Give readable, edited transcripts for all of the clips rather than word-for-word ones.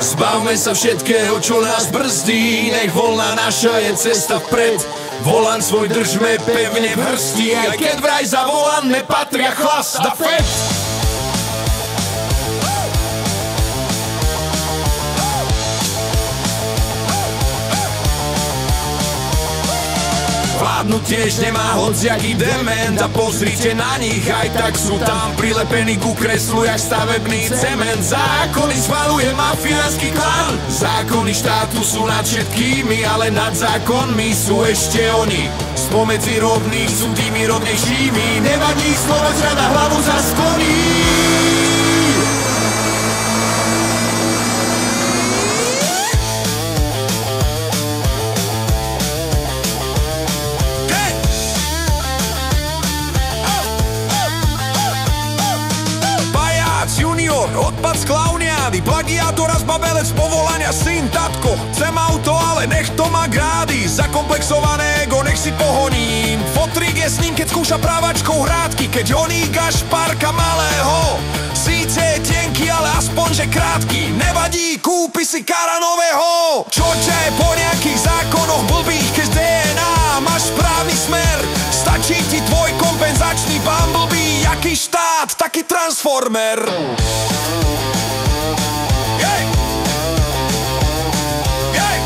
Zbavme sa všetkého, čo nás brzdí, nech voľná naša je cesta vpred. Volant svoj držme pevne v hrsti, aj keď vraj za volant nepatria chlas a fet. Vládnu tiež nemá hociaký dement a pozrite na nich, aj tak sú tam prilepení ku kreslu jak stavebný cement. Zákony schvaluje mafiánsky klan, zákony štátu sú nad všetkými, ale nad zákonmi sú ešte oni. Spomedzi rovných sú tými rovnejšími, nevadí, slovo zrada hlavu zaskloní. Junior, odpad z klauniády, plagiátor a zbabelec povolania, syn, tatko. Chcem auto, ale nech to má grády, zakomplexované ego, nech si pohoním. Fotrík je s ním, keď skúša právačkou hrádky, keď oníka šparka malého. Síce je tenký, ale aspoň že krátky, nevadí, kúpi si kara nového. Čo je po nejakých zákonoch blbých, keď DNA máš správny smer. Stačí ti tvoj kompenzačný bumblebee, jaký štát, taký transformer. Jej! Jej!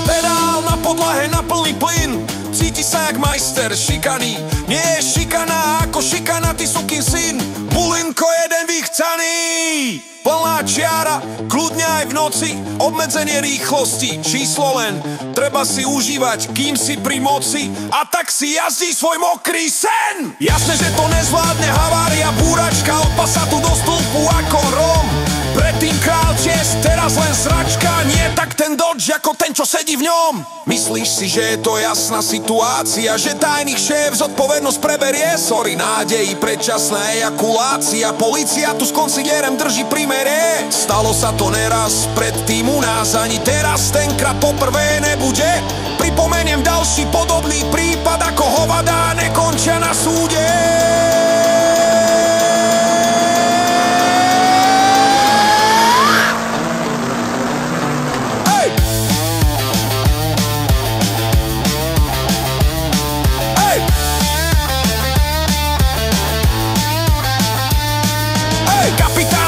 Pedál na podlahe na plný plyn, cíti sa jak majster šikany. Nie je šikana ako šikanatý sukin syn, Bulinko jeden vychcaný. Plná čiara, kľudne aj v noci, obmedzenie rýchlosti, číslo len treba si užívať, kým si pri moci, a tak si jazdí svoj mokrý sen. Jasné, že to nezvládne havária, búračka od Passatu do stĺpu ako Rom. Predtým král čiest, teraz len sračka, nie tak ten Dodge ako ten, čo sedí v ňom. Myslíš si, že je to jasná situácia, že tajný šéf zodpovednosť preberie? Sorry, nádejí, predčasná ejakulácia, polícia tu s konsilierem drží primere. Stalo sa to neraz predtým u nás, ani teraz tenkrát poprvé nebude. Pripomeniem ďalší podobný prípad, ako hovadá nekončia na súde.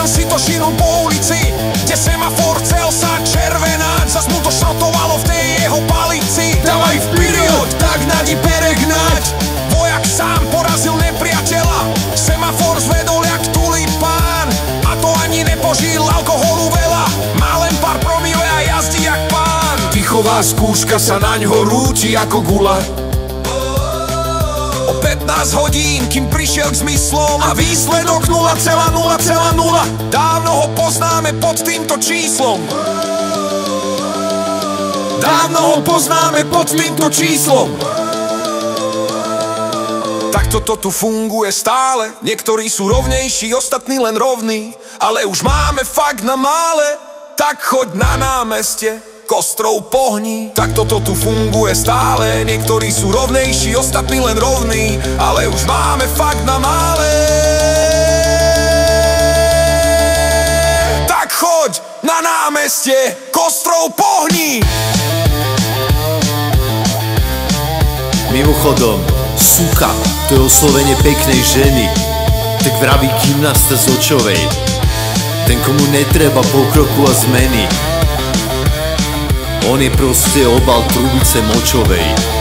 Si to šírom po ulici, kde semafor chcel sa červenať, zas mu to šotovalo v tej jeho palici. Dávaj vperiod, tak nadi peregnať. Vojak sám porazil nepriateľa, semafor zvedol jak tulipán, a to ani nepožil alkoholu veľa, má len pár promile a jazdí jak pán. Výchová skúška sa naňho rúti ako gula. O 15 hodín, kým prišiel k zmyslom, a výsledok 0,0,0. Dávno ho poznáme pod týmto číslom. Dávno ho poznáme pod týmto číslom. Takto to tu funguje stále. Niektorí sú rovnejší, ostatní len rovní, ale už máme fakt na mále. Tak choď na námestie, kostrou pohni. Takto to tu funguje stále. Niektorí sú rovnejší, ostatní len rovní, ale už máme fakt na mále. Tak choď na námestie, kostrou pohni. Mimochodom, suka, to je oslovenie peknej ženy. Tak vraví gymnasta z Očovej, ten komu netreba pokroku a zmeny. On je proste obal trubice močovej.